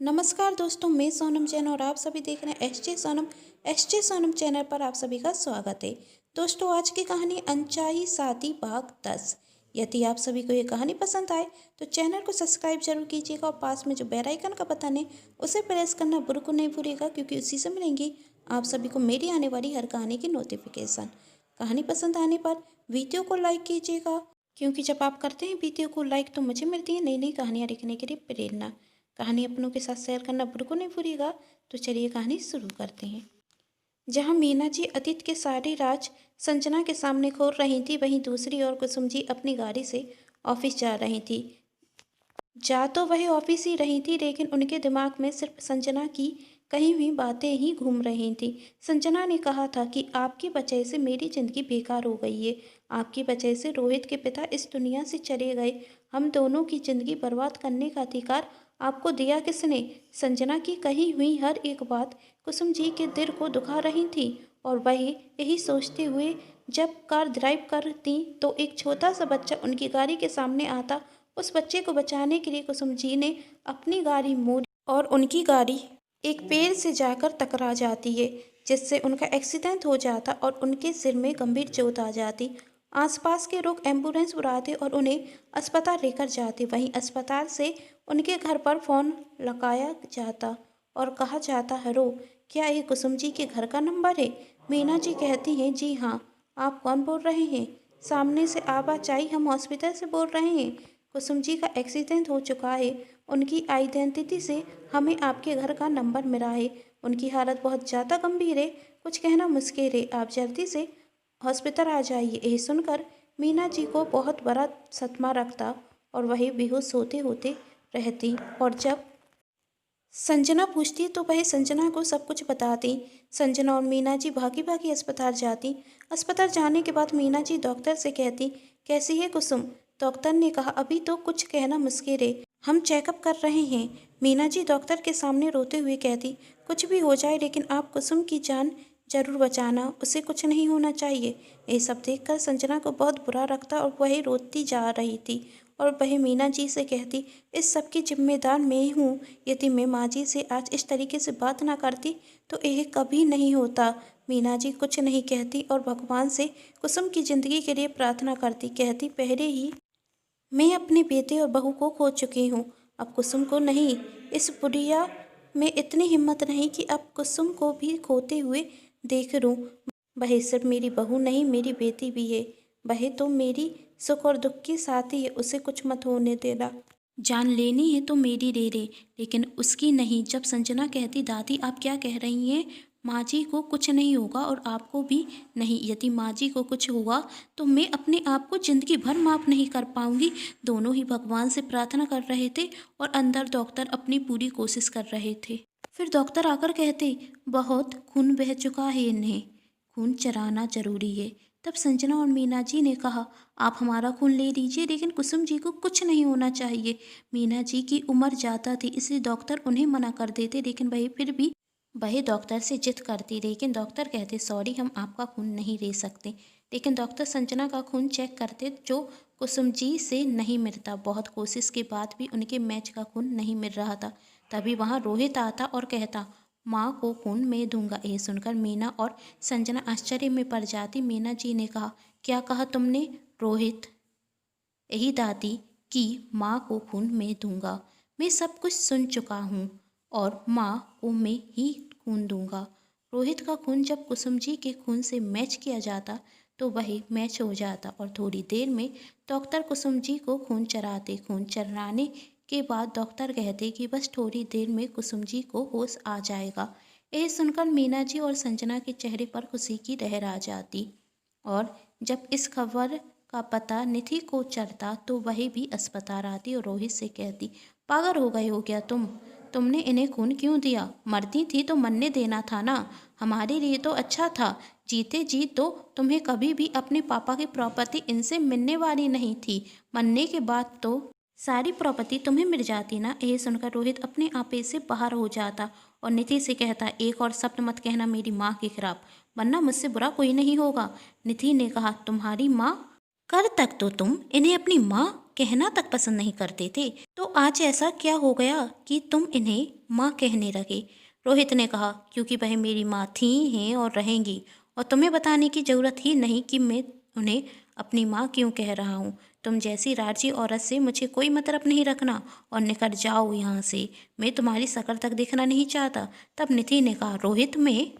नमस्कार दोस्तों, मैं सोनम जैन और आप सभी देख रहे हैं एस जे सोनम चैनल पर आप सभी का स्वागत है। दोस्तों, आज की कहानी अनचाही शादी भाग 10। यदि आप सभी को ये कहानी पसंद आए तो चैनल को सब्सक्राइब जरूर कीजिएगा और पास में जो बेल आइकन का बटन है उसे प्रेस करना बिल्कुल नहीं भूलिएगा, क्योंकि उसी से मिलेंगी आप सभी को मेरी आने वाली हर कहानी की नोटिफिकेशन। कहानी पसंद आने पर वीडियो को लाइक कीजिएगा, क्योंकि जब आप करते हैं वीडियो को लाइक तो मुझे मिलती है नई नई कहानियाँ लिखने के लिए प्रेरणा। कहानी अपनों के साथ शेयर करना बिल्कुल नहीं भूलिएगा। तो चलिए कहानी शुरू करते हैं। जहां मीना जी अतीत के सारे राज संजना के सामने खोल रही थी, वहीं दूसरी ओर कुसुम जी अपनी गाड़ी से ऑफिस जा रही थी। जा तो वह ऑफिस ही रही थी, लेकिन उनके दिमाग में सिर्फ संजना की कही हुई बातें ही घूम रही थी। संजना ने कहा था कि आपकी वजह से मेरी जिंदगी बेकार हो गई है, आपकी वजह से रोहित के पिता इस दुनिया से चले गए, हम दोनों की जिंदगी बर्बाद करने का अधिकार आपको दिया किसने? संजना की कही हुई हर एक बात कुसुम जी के दिल को दुखा रही थी, और वह यही सोचते हुए जब कार ड्राइव करती तो एक छोटा सा बच्चा उनकी गाड़ी के सामने आता। उस बच्चे को बचाने के लिए कुसुम जी ने अपनी गाड़ी मोड़ी और उनकी गाड़ी एक पेड़ से जाकर टकरा जाती है, जिससे उनका एक्सीडेंट हो जाता और उनके सिर में गंभीर चोट आ जाती। आसपास के लोग एम्बुलेंस बुलाते और उन्हें अस्पताल लेकर जाते। वहीं अस्पताल से उनके घर पर फ़ोन लगाया जाता और कहा जाता, हेलो, क्या ये कुसुम जी के घर का नंबर है? मीना जी कहती हैं, जी हाँ। आप कौन बोल रहे हैं? सामने से आवाज़ आई, हम हॉस्पिटल से बोल रहे हैं। कुसुम जी का एक्सीडेंट हो चुका है, उनकी आइडेंटिटी से हमें आपके घर का नंबर मिला है, उनकी हालत बहुत ज़्यादा गंभीर है, कुछ कहना मुश्किल है, आप जल्दी से हॉस्पिटल आ जाइए। यही सुनकर मीना जी को बहुत बड़ा सदमा लगता और वही बेहोश होते होते रहती। और जब संजना पूछती तो वह संजना को सब कुछ बताती। संजना और मीना जी भागी भागी अस्पताल जाती। अस्पताल जाने के बाद मीना जी डॉक्टर से कहती, कैसी है कुसुम? डॉक्टर ने कहा, अभी तो कुछ कहना मुश्किल है, हम चेकअप कर रहे हैं। मीना जी डॉक्टर के सामने रोते हुए कहती, कुछ भी हो जाए लेकिन आप कुसुम की जान जरूर बचाना, उसे कुछ नहीं होना चाहिए। ये सब देखकर संजना को बहुत बुरा लगता और वह रोती जा रही थी और वह मीना जी से कहती, इस सब की जिम्मेदार मैं हूँ। यदि मैं माँ जी से आज इस तरीके से बात ना करती तो यह कभी नहीं होता। मीना जी कुछ नहीं कहती और भगवान से कुसुम की ज़िंदगी के लिए प्रार्थना करती। कहती, पहले ही मैं अपने बेटे और बहू को खो चुकी हूँ, अब कुसुम को नहीं। इस बुढ़िया में इतनी हिम्मत नहीं कि अब कुसुम को भी खोते हुए देख लूँ। वह सिर्फ मेरी बहू नहीं, मेरी बेटी भी है। वह तो मेरी सुख और दुख की साथी है, उसे कुछ मत होने देना। जान लेनी है तो मेरी ले ले, लेकिन उसकी नहीं। जब संजना कहती, दादी आप क्या कह रही हैं? माँ जी को कुछ नहीं होगा और आपको भी नहीं। यदि माँ जी को कुछ हुआ तो मैं अपने आप को जिंदगी भर माफ़ नहीं कर पाऊंगी। दोनों ही भगवान से प्रार्थना कर रहे थे और अंदर डॉक्टर अपनी पूरी कोशिश कर रहे थे। फिर डॉक्टर आकर कहते, बहुत खून बह चुका है, इन्हें खून चराना जरूरी है। तब संजना और मीना जी ने कहा, आप हमारा खून ले लीजिए, लेकिन कुसुम जी को कुछ नहीं होना चाहिए। मीना जी की उम्र ज़्यादा थी, इसलिए डॉक्टर उन्हें मना कर देते, लेकिन वह फिर भी वह डॉक्टर से जिद करती। लेकिन डॉक्टर कहते, सॉरी, हम आपका खून नहीं ले सकते। लेकिन डॉक्टर संजना का खून चेक करते, जो कुसुम जी से नहीं मिलता। बहुत कोशिश के बाद भी उनके मैच का खून नहीं मिल रहा था। तभी वहाँ रोहित आता और कहता, माँ को खून मैं दूंगा। यह सुनकर मीना और संजना आश्चर्य में पड़ जाती। मीना जी ने कहा, क्या कहा तुमने? रोहित, यही दादी कि माँ को खून मैं दूंगा। मैं सब कुछ सुन चुका हूँ और माँ को मैं ही खून दूंगा। रोहित का खून जब कुसुम जी के खून से मैच किया जाता तो वही मैच हो जाता और थोड़ी देर में डॉक्टर कुसुम जी को खून चराते। खून चराने के बाद डॉक्टर कहते कि बस थोड़ी देर में कुसुम जी को होश आ जाएगा। यह सुनकर मीना जी और संजना के चेहरे पर खुशी की लहर आ जाती। और जब इस खबर का पता निधि को चलता तो वही भी अस्पताल आती और रोहित से कहती, पागल हो गए हो क्या तुमने इन्हें खून क्यों दिया? मरती थी तो मरने देना था ना, हमारे लिए तो अच्छा था। जीते जी तो तुम्हें कभी भी अपने पापा की प्रॉपर्टी इनसे मिलने वाली नहीं थी, मरने के बाद तो सारी प्रॉपर्टी तुम्हें मिल जाती ना। यह सुनकर रोहित अपने आपे से बाहर हो जाता और निधि से कहता, एक और शब्द मत कहना मेरी माँ के खिलाफ, वरना मुझसे बुरा कोई नहीं होगा। निधि ने कहा, तुम्हारी माँ? कल तक तो तुम इन्हें अपनी माँ कहना तक पसंद नहीं करते थे, तो आज ऐसा क्या हो गया कि तुम इन्हें माँ कहने लगे? रोहित ने कहा, क्योंकि वह मेरी माँ थी, हैं और रहेंगी, और तुम्हें बताने की ज़रूरत ही नहीं कि मैं उन्हें अपनी माँ क्यों कह रहा हूँ। तुम जैसी राजी औरत से मुझे कोई मतलब नहीं रखना, और निकल जाओ यहाँ से। मैं तुम्हारी शक्ल तक देखना नहीं चाहता। तब निधि ने कहा, रोहित, मैं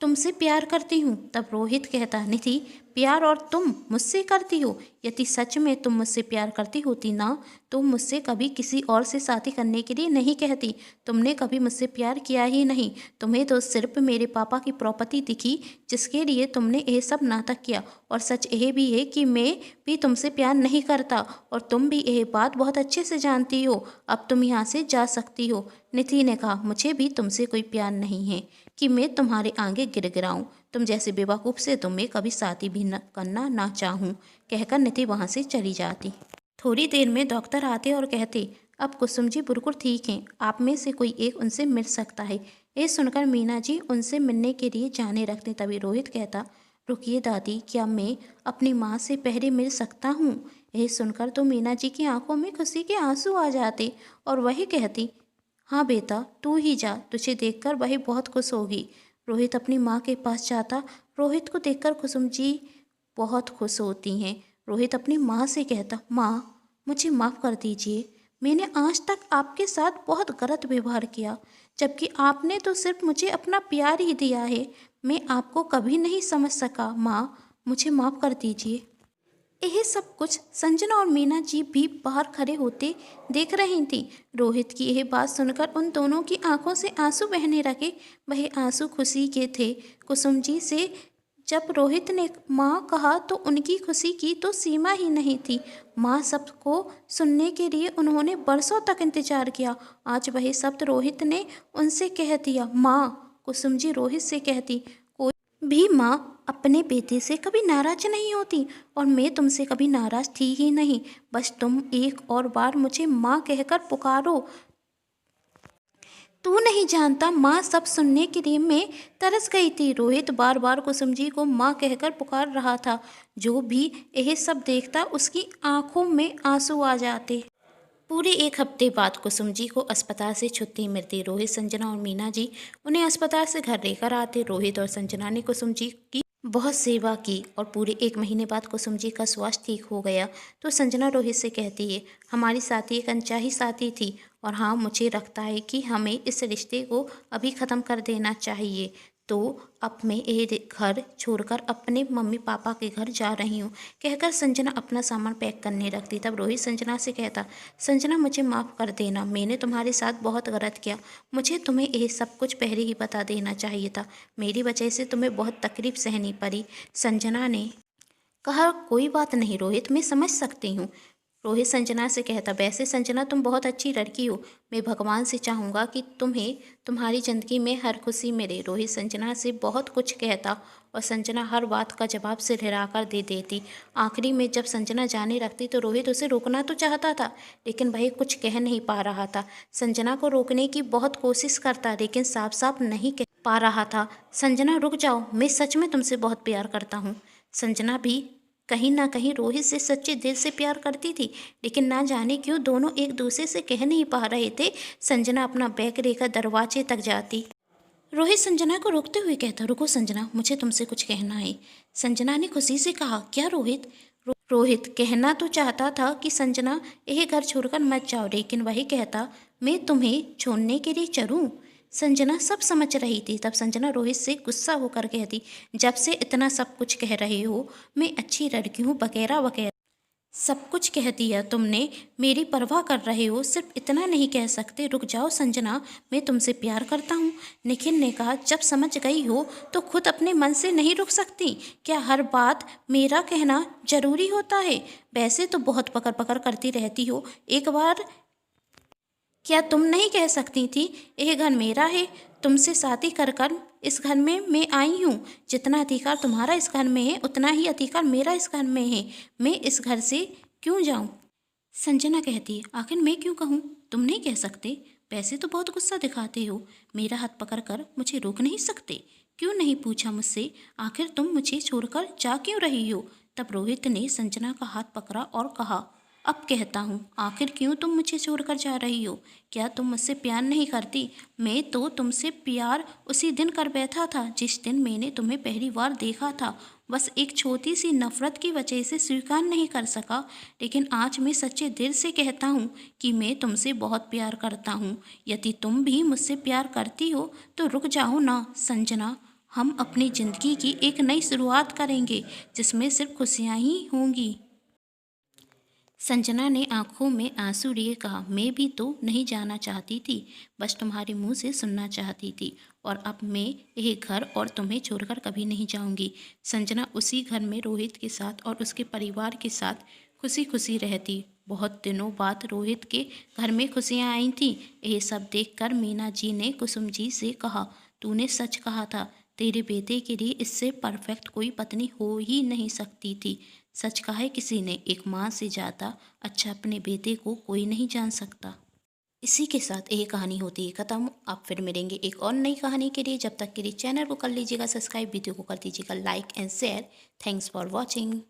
तुमसे प्यार करती हूँ। तब रोहित कहता, निधि, प्यार और तुम मुझसे करती हो? यदि सच में तुम मुझसे प्यार करती होती ना, तो मुझसे कभी किसी और से शादी करने के लिए नहीं कहती। तुमने कभी मुझसे प्यार किया ही नहीं। तुम्हें तो सिर्फ मेरे पापा की प्रॉपर्टी दिखी, जिसके लिए तुमने यह सब नाटक किया। और सच यह भी है कि मैं भी तुमसे प्यार नहीं करता, और तुम भी यह बात बहुत अच्छे से जानती हो। अब तुम यहाँ से जा सकती हो। निधि ने कहा, मुझे भी तुमसे कोई प्यार नहीं है कि मैं तुम्हारे आगे गिड़गिड़ाऊं। तुम जैसे बेवकूफ़ से तो मैं कभी शादी भी न करना ना चाहूँ। कहकर निधि वहाँ से चली जाती। थोड़ी देर में डॉक्टर आते और कहते, अब कुसुम जी बिल्कुल ठीक हैं, आप में से कोई एक उनसे मिल सकता है। ये सुनकर मीना जी उनसे मिलने के लिए जाने रखते। तभी रोहित कहता, रुकिए दादी, क्या मैं अपनी माँ से पहले मिल सकता हूँ? यह सुनकर तो मीना जी की आंखों में खुशी के आंसू आ जाते, और वही कहती, हाँ बेटा, तू ही जा, तुझे देखकर वही बहुत खुश होगी। रोहित अपनी माँ के पास जाता। रोहित को देखकर कुसुम जी बहुत खुश होती हैं। रोहित अपनी माँ से कहता, माँ, मुझे माफ़ कर दीजिए। मैंने आज तक आपके साथ बहुत गलत व्यवहार किया, जबकि आपने तो सिर्फ मुझे अपना प्यार ही दिया है। मैं आपको कभी नहीं समझ सका। माँ, मुझे माफ़ कर दीजिए। यह सब कुछ संजना और मीना जी भी बाहर खड़े होते देख रही थी। रोहित की यह बात सुनकर उन दोनों की आंखों से आंसू बहने लगे। वह आंसू खुशी के थे। कुसुम जी से जब रोहित ने माँ कहा तो उनकी खुशी की तो सीमा ही नहीं थी। माँ शब्द को सुनने के लिए उन्होंने बरसों तक इंतजार किया। आज वही शब्द रोहित ने उनसे कह दिया, माँ। कुसुम जी रोहित से कहती, भी माँ अपने बेटे से कभी नाराज नहीं होती, और मैं तुमसे कभी नाराज थी ही नहीं। बस तुम एक और बार मुझे माँ कहकर पुकारो। तू नहीं जानता, माँ सब सुनने के लिए मैं तरस गई थी। रोहित बार बार कुसुम जी को माँ कहकर पुकार रहा था। जो भी यह सब देखता उसकी आंखों में आंसू आ जाते। पूरे एक हफ्ते बाद कुसुम जी को अस्पताल से छुट्टी मिलती। रोहित, संजना और मीना जी उन्हें अस्पताल से घर लेकर आते। रोहित और संजना ने कुसुम जी की बहुत सेवा की, और पूरे एक महीने बाद कुसुम जी का स्वास्थ्य ठीक हो गया। तो संजना रोहित से कहती है, हमारी शादी एक अनचाही शादी थी, और हाँ, मुझे लगता है कि हमें इस रिश्ते को अभी ख़त्म कर देना चाहिए। तो अब मैं ये घर छोड़कर अपने मम्मी पापा के घर जा रही हूँ। कहकर संजना अपना सामान पैक करने लगती। तब रोहित संजना से कहता, संजना, मुझे माफ़ कर देना, मैंने तुम्हारे साथ बहुत गलत किया। मुझे तुम्हें ये सब कुछ पहले ही बता देना चाहिए था। मेरी वजह से तुम्हें बहुत तकलीफ सहनी पड़ी। संजना ने कहा, कोई बात नहीं रोहित, मैं समझ सकती हूँ। रोहित संजना से कहता, वैसे संजना, तुम बहुत अच्छी लड़की हो। मैं भगवान से चाहूँगा कि तुम्हें तुम्हारी ज़िंदगी में हर खुशी मिले। रोहित संजना से बहुत कुछ कहता, और संजना हर बात का जवाब सिर हिलाकर दे देती। आखिरी में जब संजना जाने लगती तो रोहित उसे रोकना तो चाहता था, लेकिन वह कुछ कह नहीं पा रहा था। संजना को रोकने की बहुत कोशिश करता, लेकिन साफ साफ नहीं कह पा रहा था। संजना, रुक जाओ, मैं सच में तुमसे बहुत प्यार करता हूँ। संजना भी कहीं ना कहीं रोहित से सच्चे दिल से प्यार करती थी, लेकिन ना जाने क्यों दोनों एक दूसरे से कह नहीं पा रहे थे। संजना अपना बैग लेकर दरवाजे तक जाती। रोहित संजना को रोकते हुए कहता, रुको संजना, मुझे तुमसे कुछ कहना है। संजना ने खुशी से कहा, क्या रोहित? रोहित कहना तो चाहता था कि संजना यह घर छोड़कर मत जाओ, लेकिन वही कहता, मैं तुम्हें छोड़ने के लिए चलूं? संजना सब समझ रही थी। तब संजना रोहित से गुस्सा होकर कहती, जब से इतना सब कुछ कह रही हो, मैं अच्छी लड़की हूँ वगैरह वगैरह सब कुछ कह दिया तुमने। मेरी परवाह कर रहे हो, सिर्फ इतना नहीं कह सकते? रुक जाओ संजना, मैं तुमसे प्यार करता हूँ। निखिल ने कहा, जब समझ गई हो तो खुद अपने मन से नहीं रुक सकती? क्या हर बात मेरा कहना जरूरी होता है? वैसे तो बहुत पकड़ पकड़ करती रहती हो, एक बार क्या तुम नहीं कह सकती थी, यह घर मेरा है, तुमसे शादी कर कर इस घर में मैं आई हूँ। जितना अधिकार तुम्हारा इस घर में है, उतना ही अधिकार मेरा इस घर में है। मैं इस घर से क्यों जाऊँ? संजना कहती है, आखिर मैं क्यों कहूँ? तुम नहीं कह सकते? वैसे तो बहुत गुस्सा दिखाते हो, मेरा हाथ पकड़ कर मुझे रोक नहीं सकते? क्यों नहीं पूछा मुझसे? आखिर तुम मुझे छोड़कर जा क्यों रही हो? तब रोहित ने संजना का हाथ पकड़ा और कहा, अब कहता हूँ, आखिर क्यों तुम मुझे छोड़कर जा रही हो? क्या तुम मुझसे प्यार नहीं करती? मैं तो तुमसे प्यार उसी दिन कर बैठा था जिस दिन मैंने तुम्हें पहली बार देखा था। बस एक छोटी सी नफ़रत की वजह से स्वीकार नहीं कर सका। लेकिन आज मैं सच्चे दिल से कहता हूँ कि मैं तुमसे बहुत प्यार करता हूँ। यदि तुम भी मुझसे प्यार करती हो तो रुक जाओ ना संजना। हम अपनी ज़िंदगी की एक नई शुरुआत करेंगे जिसमें सिर्फ खुशियाँ ही होंगी। संजना ने आंखों में आंसू लिए कहा, मैं भी तो नहीं जाना चाहती थी, बस तुम्हारे मुंह से सुनना चाहती थी। और अब मैं यह घर और तुम्हें छोड़कर कभी नहीं जाऊंगी। संजना उसी घर में रोहित के साथ और उसके परिवार के साथ खुशी खुशी रहती। बहुत दिनों बाद रोहित के घर में खुशियाँ आई थीं। यह सब देखकर मीना जी ने कुसुम जी से कहा, तूने सच कहा था, तेरे बेटे के लिए इससे परफेक्ट कोई पत्नी हो ही नहीं सकती थी। सच कहा है किसी ने, एक माँ से ज़्यादा अच्छा अपने बेटे को कोई नहीं जान सकता। इसी के साथ ये कहानी होती है ख़त्म। आप फिर मिलेंगे एक और नई कहानी के लिए। जब तक के लिए चैनल को कर लीजिएगा सब्सक्राइब, वीडियो को कर दीजिएगा like and share. Thanks for watching.